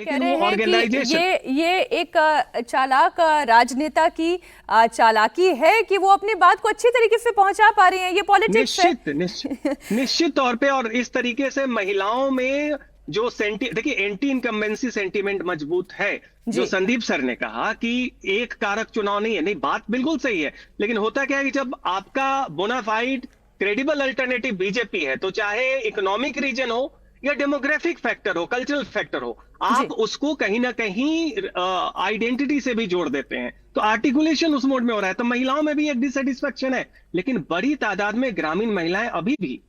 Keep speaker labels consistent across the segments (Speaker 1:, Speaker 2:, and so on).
Speaker 1: कह
Speaker 2: लेकिन
Speaker 1: रहे
Speaker 2: वो
Speaker 1: हैं कि
Speaker 2: ऑर्गेनाइजेशन
Speaker 1: ये एक चालाक राजनेता की चालाकी है कि वो अपनी बात को अच्छी तरीके से पहुंचा पा रही हैं। ये पॉलिटिक्स है।
Speaker 2: निश्चित तौर पे, और इस तरीके से महिलाओं में जो देखिए एंटी इनकम्बेंसी सेंटीमेंट मजबूत है। जो
Speaker 1: जी
Speaker 2: संदीप सर ने कहा कि एक कारक चुनाव नहीं है, नहीं बात बिल्कुल सही है, लेकिन होता क्या है कि जब आपका बोनाफाइड क्रेडिबल अल्टरनेटिव बीजेपी है, तो चाहे इकोनॉमिक रीजन हो या डेमोग्राफिक फैक्टर हो, कल्चरल फैक्टर हो,
Speaker 1: जी।
Speaker 2: आप उसको कहीं ना कहीं आइडेंटिटी से भी जोड़ देते हैं, तो आर्टिकुलेशन उस मोड में हो रहा है। तो महिलाओं में भी एक डिससेटिस्फेक्शन है, लेकिन बड़ी तादाद में ग्रामीण महिलाएं अभी भी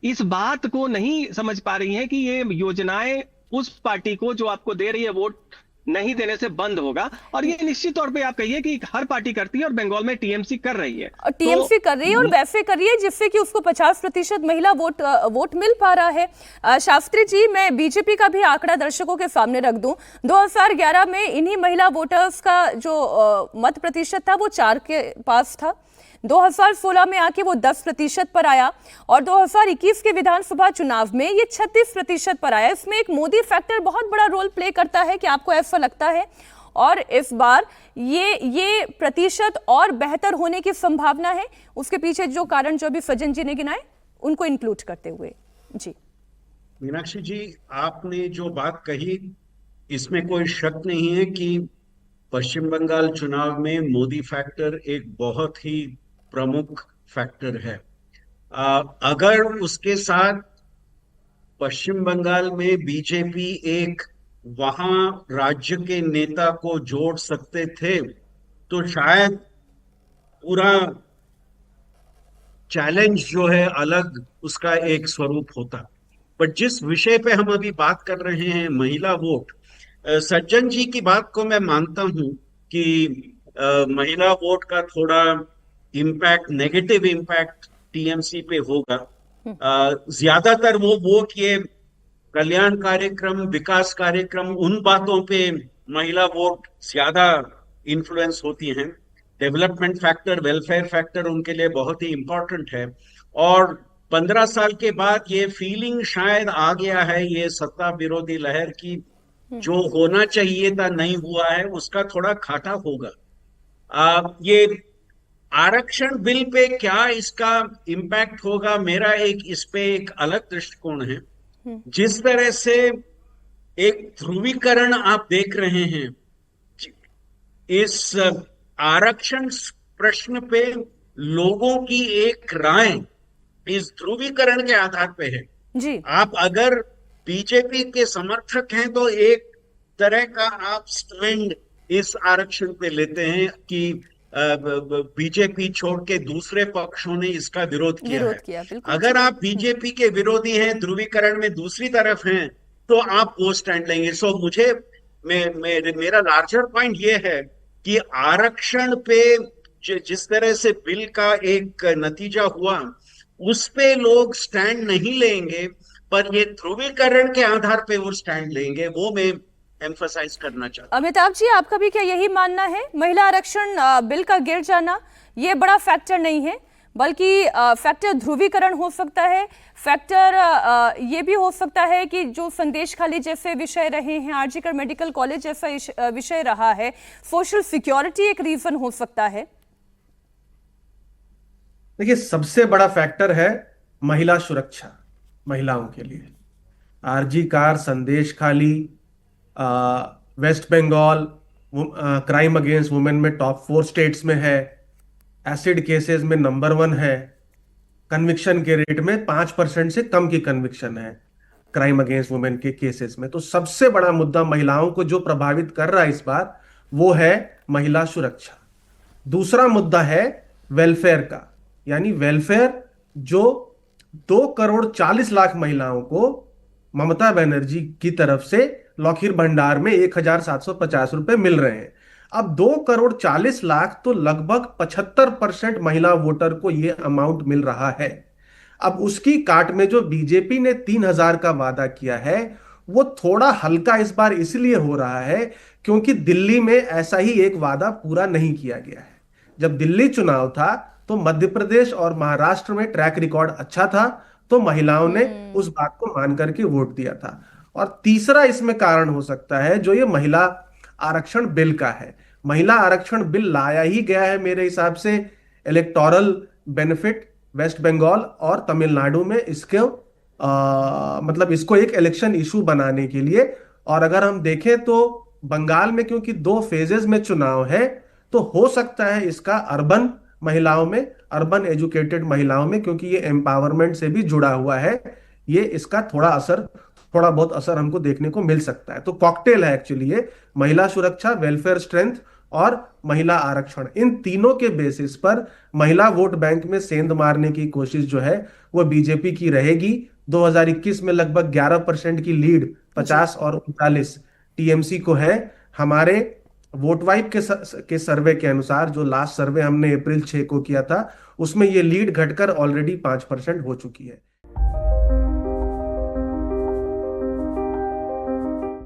Speaker 2: इस बात को नहीं समझ पा रही हैं कि ये योजनाएं उस पार्टी को जो आपको दे रही है वोट नहीं देने से बंद होगा। और ये निश्चित तौर पे आप कहिए कि हर पार्टी करती है, और बंगाल में टीएमसी कर रही है।
Speaker 1: और
Speaker 2: तो
Speaker 1: टीएमसी कर रही है और वैसे कर रही है जिससे कि उसको 50% महिला वोट मिल पा रहा है। शास्त्री जी, मैं बीजेपी का भी आंकड़ा दर्शकों के सामने रख दूं। 2011 में इन्हीं महिला वोटर्स का जो मत प्रतिशत था वो 4 के पास था। 2016 में आके वो 10% पर आया और 2021 के विधानसभा चुनाव में ये 36% पर आया। इसमें एक मोदी फैक्टर बहुत बड़ा रोल प्ले करता है, कि आपको ऐसा लगता है? और इस बार ये प्रतिशत और बेहतर होने की संभावना है, उसके पीछे जो कारण जो अभी सज्जन जी ने गिनाए उनको इंक्लूड करते हुए। जी
Speaker 3: मीनाक्षी जी, आपने जो बात कही इसमें कोई शक नहीं है कि पश्चिम बंगाल चुनाव में मोदी फैक्टर एक बहुत ही प्रमुख फैक्टर है। अगर उसके साथ पश्चिम बंगाल में बीजेपी एक वहां राज्य के नेता को जोड़ सकते थे तो शायद पूरा चैलेंज जो है अलग उसका एक स्वरूप होता। पर जिस विषय पे हम अभी बात कर रहे हैं, महिला वोट, सज्जन जी की बात को मैं मानता हूं कि महिला वोट का थोड़ा इम्पैक्ट, नेगेटिव इम्पैक्ट टीएमसी पे होगा। ज्यादातर वो वोट ये कल्याण कार्यक्रम, विकास कार्यक्रम, उन बातों पे महिला वोट ज्यादा इन्फ्लुएंस होती हैं। डेवलपमेंट फैक्टर, वेलफेयर फैक्टर उनके लिए बहुत ही इंपॉर्टेंट है। और 15 साल के बाद ये फीलिंग शायद आ गया है, ये सत्ता विरोधी लहर की, जो होना चाहिए था नहीं हुआ है, उसका थोड़ा घाटा होगा। ये आरक्षण बिल पे क्या इसका इम्पैक्ट होगा, मेरा इस पे एक अलग दृष्टिकोण है। जिस तरह से एक ध्रुवीकरण आप देख रहे हैं इस आरक्षण प्रश्न पे, लोगों की एक राय इस ध्रुवीकरण के आधार पे है।
Speaker 1: जी
Speaker 3: आप अगर बीजेपी के समर्थक हैं तो एक तरह का आप स्टैंड इस आरक्षण पे लेते हैं कि बीजेपी छोड़ के दूसरे पक्षों ने इसका विरोध किया है।
Speaker 1: बिल्कुल
Speaker 3: अगर
Speaker 1: ठीक।
Speaker 3: आप बीजेपी के विरोधी हैं, ध्रुवीकरण में दूसरी तरफ हैं, तो आप वो स्टैंड लेंगे। सो मुझे मेरा लार्जर पॉइंट ये है कि आरक्षण पे जिस तरह से बिल का एक नतीजा हुआ, उस पे लोग स्टैंड नहीं लेंगे, पर ये ध्रुवीकरण के आधार पे वो स्टैंड लेंगे, वो मैं एम्फसाइज करना चाहता हूं।
Speaker 1: अमिताभ जी, आपका भी क्या यही मानना है? महिला आरक्षण बिल का गिर जाना ये बड़ा फैक्टर नहीं है, बल्कि फैक्टर ध्रुवीकरण हो सकता है। फैक्टर ये भी हो सकता है कि जो संदेश खाली जैसे विषय रहे हैं, आरजीकर मेडिकल कॉलेज जैसा विषय रहा है, सोशल सिक्योरिटी एक रीजन हो सकता है।
Speaker 4: देखिए, सबसे बड़ा फैक्टर है महिला सुरक्षा। महिलाओं के लिए RG Kar, Sandeshkhali, West Bengal crime against women में टॉप 4 स्टेट्स में है, एसिड केसेस में नंबर 1 है, कन्विक्शन के रेट में 5% से कम की कन्विक्शन है क्राइम अगेंस्ट वुमेन के केसेस में। तो सबसे बड़ा मुद्दा महिलाओं को जो प्रभावित कर रहा है इस बार, वो है महिला सुरक्षा। दूसरा मुद्दा है वेलफेयर का, यानी वेलफेयर जो 2,40,00,000 महिलाओं को ममता बनर्जी की तरफ से लॉकहीर भंडार में 1,750 रुपए मिल रहे हैं। अब 2,40,00,000 तो लगभग 75% महिला वोटर को यह अमाउंट मिल रहा है। अब उसकी काट में जो बीजेपी ने 3,000 का वादा किया है, वो थोड़ा हल्का इस बार इसलिए हो रहा है क्योंकि दिल्ली में ऐसा ही एक वादा पूरा नहीं किया गया है। जब दिल्ली चुनाव था तो मध्य प्रदेश और महाराष्ट्र में ट्रैक रिकॉर्ड अच्छा था, तो महिलाओं ने उस बात को मान करके वोट दिया था। और तीसरा इसमें कारण हो सकता है जो ये महिला आरक्षण बिल का है। महिला आरक्षण बिल लाया ही गया है मेरे हिसाब से इलेक्टोरल बेनिफिट वेस्ट बंगाल और तमिलनाडु में इसके मतलब इसको एक इलेक्शन इशू बनाने के लिए। और अगर हम देखें तो बंगाल में क्योंकि 2 फेजेस में चुनाव है, तो हो सकता है इसका अर्बन महिलाओं में, अर्बन एजुकेटेड महिलाओं में, क्योंकि ये एम्पावरमेंट से भी जुड़ा हुआ है, ये इसका थोड़ा बहुत असर हमको देखने को मिल सकता है। तो कॉकटेल है एक्चुअली ये, महिला सुरक्षा, वेलफेयर स्ट्रेंथ और महिला आरक्षण, इन तीनों के बेसिस पर महिला वोट बैंक में सेंध मारने की कोशिश जो है वो बीजेपी की रहेगी। 2021 में लगभग 11% की लीड 50 और 39 टीएमसी को है। हमारे वोट वाइब के सर्वे के अनुसार, जो लास्ट सर्वे हमने अप्रैल 6 को किया था, उसमें ये लीड घटकर ऑलरेडी 5% हो चुकी है।